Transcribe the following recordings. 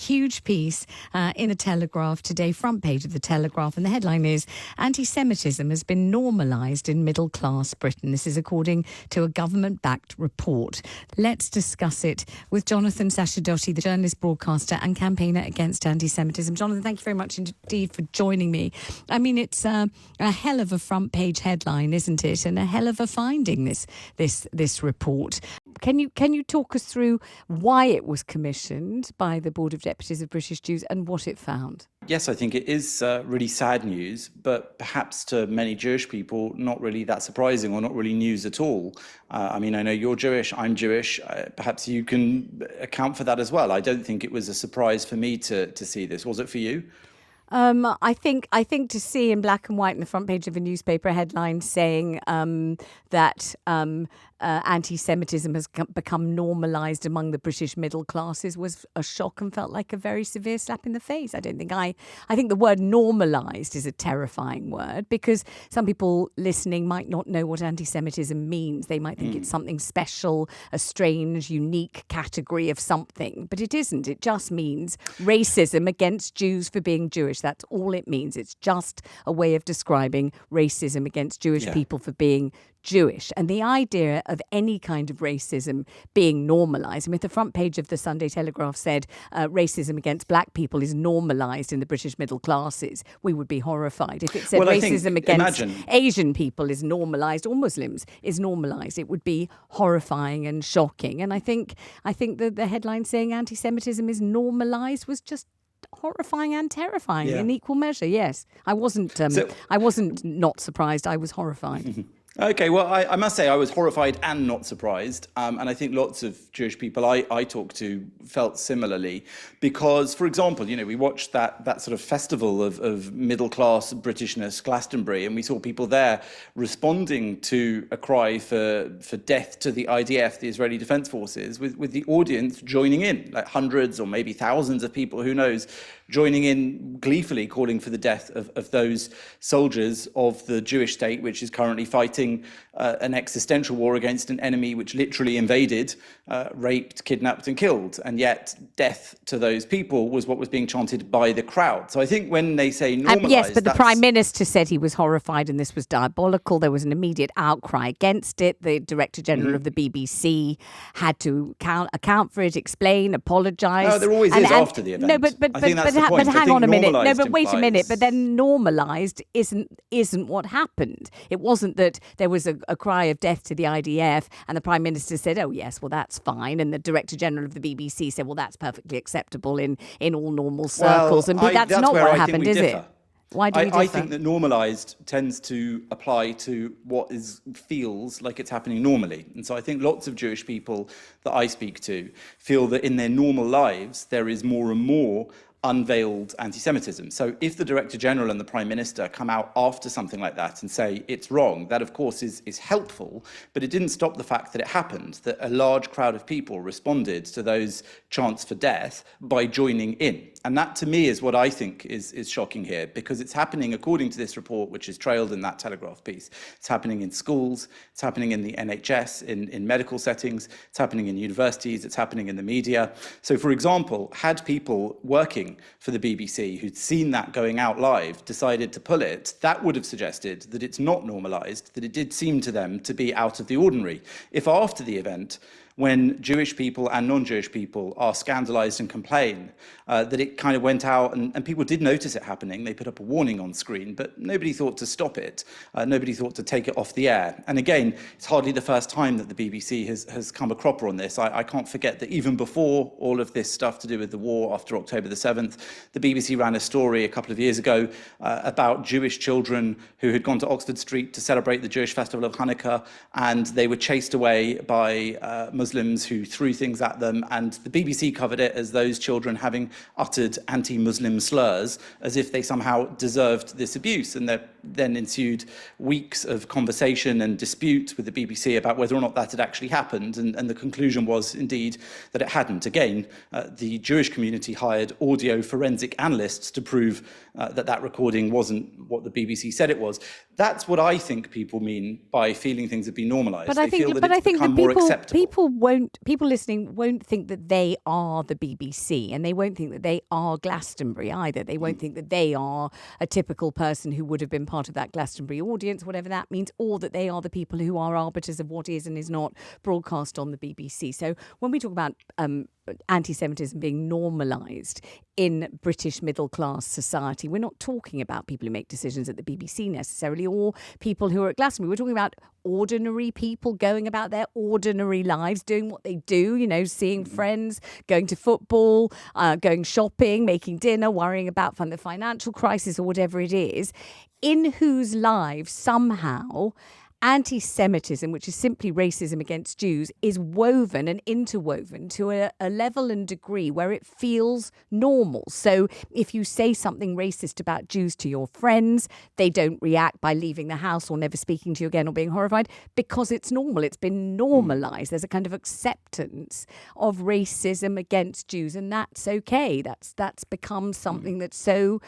huge piece in the Telegraph today, front page of the Telegraph, and the headline is "Antisemitism has been normalised in middle-class Britain." This is according to a government-backed report. Let's discuss it with Jonathan Sacerdoti, the journalist, broadcaster and campaigner against anti-Semitism. Jonathan, thank you very much indeed for joining me. I mean, it's a hell of a front-page headline, isn't it? And a hell of a finding, this report. Can you talk us through why it was commissioned by the Board of Deputies of British Jews and what it found? Yes, I think it is really sad news, but perhaps to many Jewish people, not really that surprising or not really news at all. I mean, I know you're Jewish, I'm Jewish. Perhaps you can account for that as well. I don't think it was a surprise for me to see this. Was it for you? I think to see in black and white in the front page of a newspaper headline saying that anti-Semitism has become normalised among the British middle classes was a shock and felt like a very severe slap in the face. I think the word normalised is a terrifying word because some people listening might not know what anti-Semitism means. They might think it's something special, a strange, unique category of something, but it isn't. It just means racism against Jews for being Jewish. That's all it means. It's just a way of describing racism against Jewish people for being Jewish. And the idea of any kind of racism being normalised. I mean, the front page of the Sunday Telegraph said racism against black people is normalised in the British middle classes. We would be horrified. If it said racism against Asian people is normalised or Muslims is normalised, it would be horrifying and shocking. And I think that the headline saying anti-Semitism is normalised was just horrifying and terrifying in equal measure. Yes, I wasn't not surprised. I was horrified. Okay, well, I must say I was horrified and not surprised. And I think lots of Jewish people I talked to felt similarly because, for example, we watched that sort of festival of middle-class Britishness, Glastonbury, and we saw people there responding to a cry for death to the IDF, the Israeli Defense Forces, with the audience joining in, like hundreds or maybe thousands of people, who knows, joining in gleefully calling for the death of those soldiers of the Jewish state, which is currently fighting an existential war against an enemy which literally invaded, raped, kidnapped and killed. And yet death to those people was what was being chanted by the crowd. So I think when they say normalised... yes, but the Prime Minister said he was horrified and this was diabolical. There was an immediate outcry against it. The Director General of the BBC had to account for it, explain, apologise. No, there always is after the event. No, but hang on a minute. No, but wait a minute. But then normalised isn't what happened. It wasn't that there was a cry of death to the IDF and the Prime Minister said, oh yes, well that's fine, and the Director General of the BBC said, well that's perfectly acceptable in all normal circles. Well, and that's not what happened, is it? Why do we differ? I think that normalised tends to apply to what feels like it's happening normally. And so I think lots of Jewish people that I speak to feel that in their normal lives there is more and more unveiled anti-Semitism. So if the Director General and the Prime Minister come out after something like that and say it's wrong, that of course is helpful, but it didn't stop the fact that it happened, that a large crowd of people responded to those chants for death by joining in. And that to me is what I think is shocking here, because it's happening according to this report, which is trailed in that Telegraph piece. It's happening in schools, it's happening in the NHS, in medical settings, it's happening in universities, it's happening in the media. So for example, had people working for the BBC who'd seen that going out live decided to pull it, that would have suggested that it's not normalised, that it did seem to them to be out of the ordinary. If after the event, when Jewish people and non-Jewish people are scandalised and complain, that it kind of went out and people did notice it happening. They put up a warning on screen, but nobody thought to stop it. Nobody thought to take it off the air. And again, it's hardly the first time that the BBC has come a cropper on this. I can't forget that even before all of this stuff to do with the war after October the 7th, the BBC ran a story a couple of years ago about Jewish children who had gone to Oxford Street to celebrate the Jewish festival of Hanukkah, and they were chased away by Muslims who threw things at them, and the BBC covered it as those children having uttered anti-Muslim slurs as if they somehow deserved this abuse, and they're then ensued weeks of conversation and dispute with the BBC about whether or not that had actually happened, and the conclusion was indeed that it hadn't. Again, the Jewish community hired audio forensic analysts to prove that recording wasn't what the BBC said it was. That's what I think people mean by feeling things have been normalised. But I think that people listening won't think that they are the BBC, and they won't think that they are Glastonbury either. They won't think that they are a typical person who would have been part of that Glastonbury audience, whatever that means, or that they are the people who are arbiters of what is and is not broadcast on the BBC. So when we talk about anti-Semitism being normalised in British middle-class society, we're not talking about people who make decisions at the BBC necessarily, or people who are at Glastonbury. We're talking about ordinary people going about their ordinary lives, doing what they do, you know, seeing friends, going to football, going shopping, making dinner, worrying about the financial crisis or whatever it is, in whose lives somehow anti-Semitism, which is simply racism against Jews, is woven and interwoven to a level and degree where it feels normal. So if you say something racist about Jews to your friends, they don't react by leaving the house or never speaking to you again or being horrified, because it's normal. It's been normalized. There's a kind of acceptance of racism against Jews, and that's okay. That's become something that's so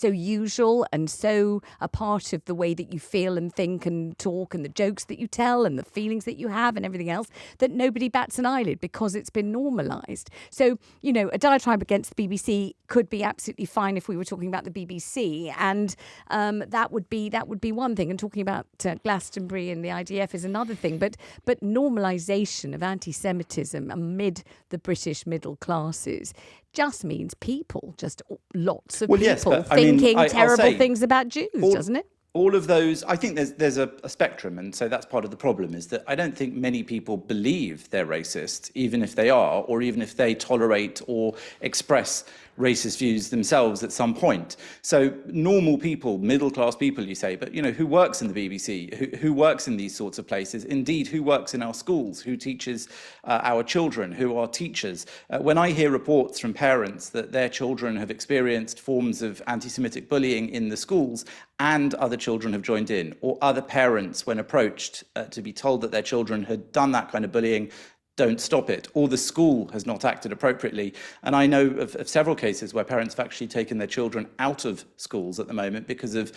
usual and so a part of the way that you feel and think and talk and the jokes that you tell and the feelings that you have and everything else, that nobody bats an eyelid because it's been normalised. So, you know, a diatribe against the BBC could be absolutely fine if we were talking about the BBC, and that would be one thing. And talking about Glastonbury and the IDF is another thing. But normalisation of anti-Semitism amid the British middle classes just means people, just lots of people thinking terrible things about Jews, doesn't it? All of those, I think there's a spectrum, and so that's part of the problem, is that I don't think many people believe they're racist, even if they are, or even if they tolerate or express racist views themselves at some point. So normal people, middle-class people, you say, but, you know, who works in the BBC, who works in these sorts of places, indeed, who works in our schools, who teaches our children, who are teachers. When I hear reports from parents that their children have experienced forms of anti-Semitic bullying in the schools, and other children have joined in, or other parents, when approached to be told that their children had done that kind of bullying, don't stop it, or the school has not acted appropriately. And I know of several cases where parents have actually taken their children out of schools at the moment because of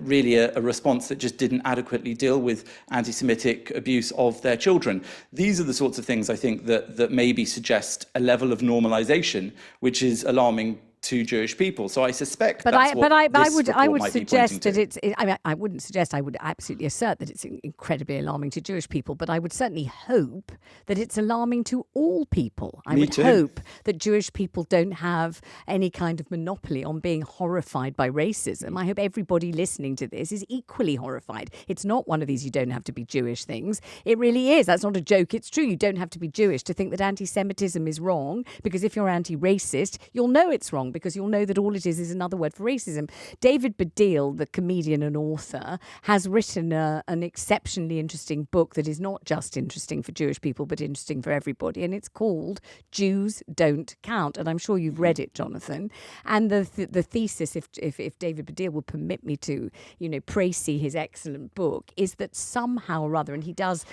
really a response that just didn't adequately deal with anti-Semitic abuse of their children. These are the sorts of things I think that maybe suggest a level of normalization which is alarming to Jewish people. So I suspect I would suggest that it's. I wouldn't suggest. I would absolutely assert that it's incredibly alarming to Jewish people. But I would certainly hope that it's alarming to all people. I would hope that Jewish people don't have any kind of monopoly on being horrified by racism. I hope everybody listening to this is equally horrified. It's not one of these "you don't have to be Jewish" things. It really is. That's not a joke. It's true. You don't have to be Jewish to think that anti-Semitism is wrong. Because if you're anti-racist, you'll know it's wrong, because you'll know that all it is another word for racism. David Baddiel, the comedian and author, has written an exceptionally interesting book that is not just interesting for Jewish people, but interesting for everybody. And it's called Jews Don't Count. And I'm sure you've read it, Jonathan. And the thesis, if David Baddiel would permit me to, précis his excellent book, is that somehow or other, and he does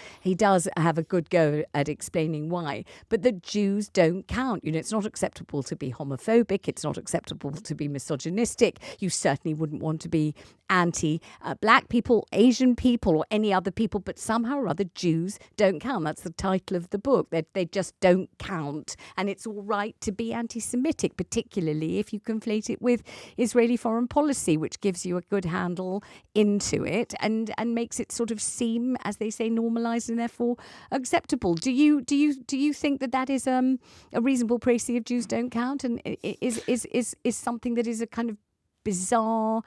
have a good go at explaining why, but that Jews don't count. It's not acceptable to be homophobic. It's not acceptable to be misogynistic. You certainly wouldn't want to be anti-black people, Asian people, or any other people, but somehow or other Jews don't count. That's the title of the book. They just don't count. And it's all right to be anti-Semitic, particularly if you conflate it with Israeli foreign policy, which gives you a good handle into it and makes it sort of seem, as they say, normalized and therefore acceptable. Do you think that is a reasonable précis of Jews don't count, and is something that is a kind of bizarre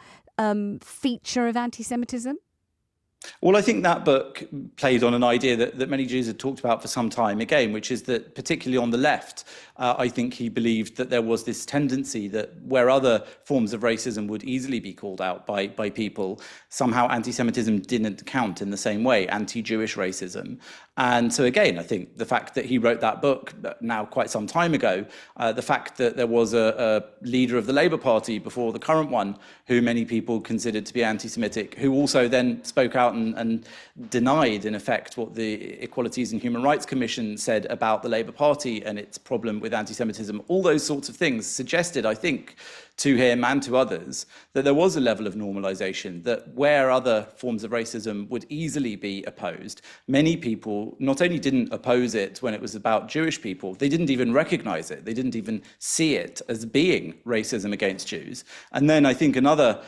feature of anti-Semitism? Well, I think that book played on an idea that many Jews had talked about for some time again, which is that particularly on the left, I think he believed that there was this tendency that where other forms of racism would easily be called out by people, somehow anti-Semitism didn't count in the same way, anti-Jewish racism. And so again, I think the fact that he wrote that book now quite some time ago, the fact that there was a leader of the Labour Party before the current one, who many people considered to be anti-Semitic, who also then spoke out and denied, in effect, what the Equalities and Human Rights Commission said about the Labour Party and its problem with anti-Semitism. All those sorts of things suggested, I think, to him and to others, that there was a level of normalization, that where other forms of racism would easily be opposed, many people not only didn't oppose it when it was about Jewish people, they didn't even recognize it. They didn't even see it as being racism against Jews. And then I think another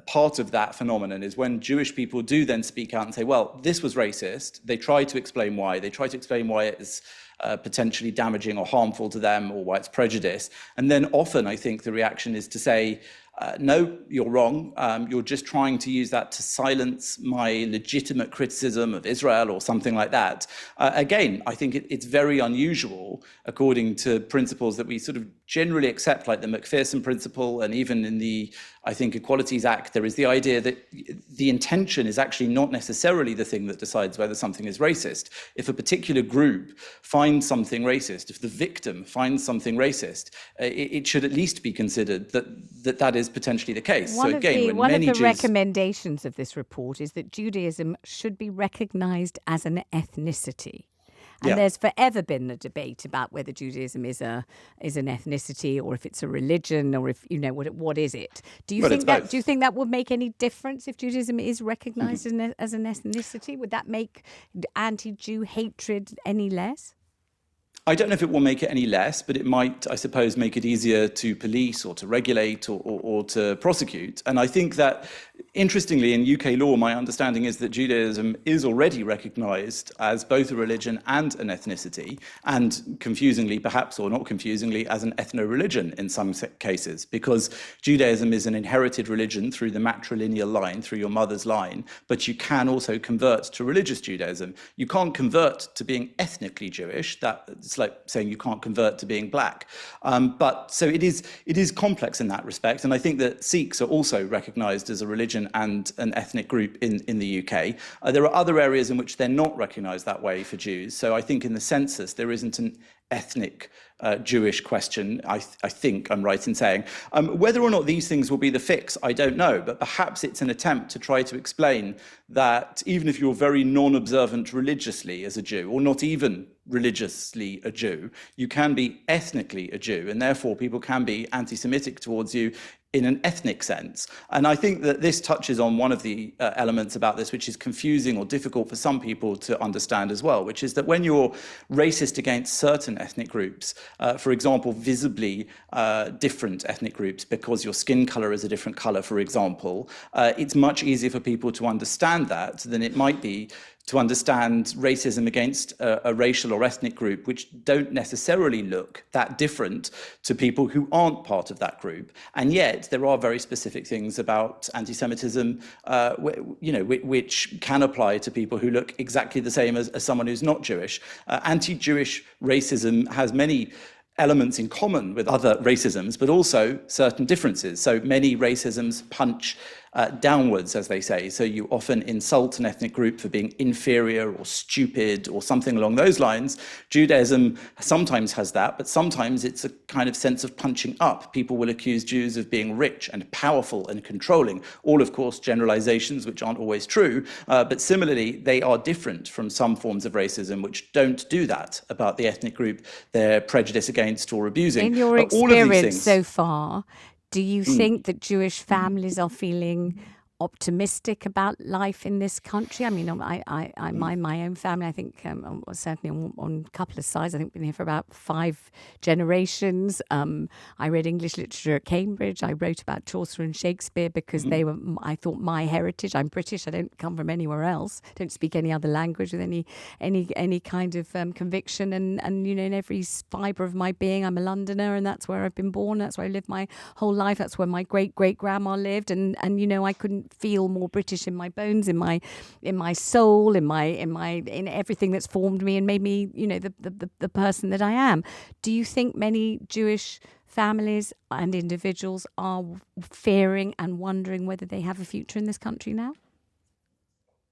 part of that phenomenon is when Jewish people do then speak out and say, well, this was racist. They try to explain why. They try to explain why it is potentially damaging or harmful to them, or why it's prejudice. And then often I think the reaction is to say, no, you're wrong. You're just trying to use that to silence my legitimate criticism of Israel or something like that. Again, I think it's very unusual, according to principles that we sort of generally accept, like the Macpherson principle, and even in the, I think, Equalities Act, there is the idea that the intention is actually not necessarily the thing that decides whether something is racist. If a particular group finds something racist, if the victim finds something racist, it should at least be considered that is potentially the case. One of the recommendations of this report is that Judaism should be recognized as an ethnicity. And there's forever been the debate about whether Judaism is an ethnicity, or if it's a religion, or if, what is it? Do you think that would make any difference if Judaism is recognized as an ethnicity? Would that make anti-Jew hatred any less? I don't know if it will make it any less, but it might, I suppose, make it easier to police or to regulate or to prosecute. And I think that, interestingly, in UK law, my understanding is that Judaism is already recognised as both a religion and an ethnicity, and confusingly, perhaps, or not confusingly, as an ethno-religion in some cases, because Judaism is an inherited religion through the matrilineal line, through your mother's line, but you can also convert to religious Judaism. You can't convert to being ethnically Jewish. It's like saying you can't convert to being black. But so it is complex in that respect. And I think that Sikhs are also recognised as a religion and an ethnic group in the UK. There are other areas in which they're not recognised that way for Jews. So I think in the census, there isn't an ethnic Jewish question, I think I'm right in saying. Whether or not these things will be the fix, I don't know, but perhaps it's an attempt to try to explain that even if you're very non-observant religiously as a Jew, or not even religiously a Jew, you can be ethnically a Jew, and therefore people can be anti-Semitic towards you in an ethnic sense. And I think that this touches on one of the elements about this, which is confusing or difficult for some people to understand as well, which is that when you're racist against certain ethnic groups, for example, visibly different ethnic groups, because your skin color is a different color, for example, it's much easier for people to understand that than it might be to understand racism against a racial or ethnic group which don't necessarily look that different to people who aren't part of that group. And yet there are very specific things about anti-Semitism which can apply to people who look exactly the same as someone who's not Jewish. Anti-Jewish racism has many elements in common with other racisms, but also certain differences. So many racisms punch downwards, as they say. So you often insult an ethnic group for being inferior or stupid or something along those lines. Judaism sometimes has that, but sometimes it's a kind of sense of punching up. People will accuse Jews of being rich and powerful and controlling. All, of course, generalizations which aren't always true, but similarly, they are different from some forms of racism which don't do that about the ethnic group they're prejudiced against or abusing. In your experience so far, do you think that Jewish families are feeling optimistic about life in this country? I mean, my own family, I think, certainly on a couple of sides, I think been here for about 5 generations. I read English literature at Cambridge. I wrote about Chaucer and Shakespeare because they were, I thought, my heritage. I'm British. I don't come from anywhere else. Don't speak any other language with any kind of conviction. And in every fibre of my being, I'm a Londoner, and that's where I've been born. That's where I lived my whole life. That's where my great-great-grandma lived. And I couldn't feel more British in my bones, in my soul, in everything that's formed me and made me, the person that I am. Do you think many Jewish families and individuals are fearing and wondering whether they have a future in this country now?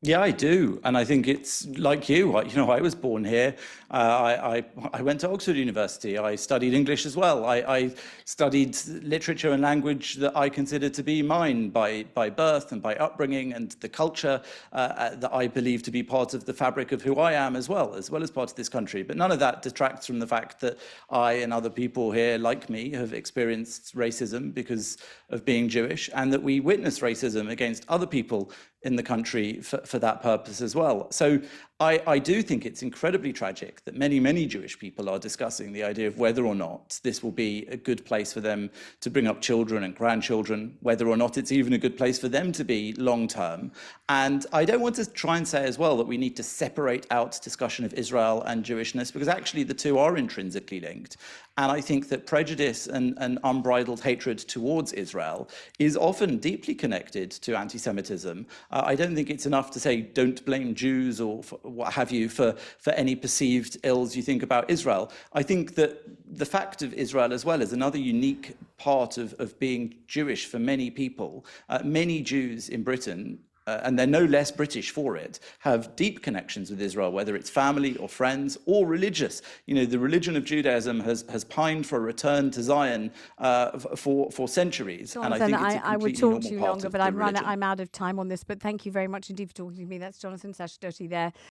Yeah, I do, and I think it's like you. I was born here. I went to Oxford University. I studied English as well. I studied literature and language that I consider to be mine by birth and by upbringing, and the culture that I believe to be part of the fabric of who I am as well as part of this country. But none of that detracts from the fact that I and other people here, like me, have experienced racism because of being Jewish, and that we witness racism against other people in the country for that purpose as well. So I do think it's incredibly tragic that many Jewish people are discussing the idea of whether or not this will be a good place for them to bring up children and grandchildren, whether or not it's even a good place for them to be long term. And I don't want to try and say as well that we need to separate out discussion of Israel and Jewishness, because actually the two are intrinsically linked. And I think that prejudice and unbridled hatred towards Israel is often deeply connected to anti-Semitism. I don't think it's enough to say don't blame Jews or what have you for any perceived ills you think about Israel. I think that the fact of Israel as well is another unique part of being Jewish for many people. Many Jews in Britain, and they're no less British for it, have deep connections with Israel, whether it's family or friends or religious. The religion of Judaism has pined for a return to Zion for centuries. Jonathan, and I think it's a I would completely talk to normal you part longer, of but the religion. I'm out of time on this. But thank you very much indeed for talking to me. That's Jonathan Sacerdoti there,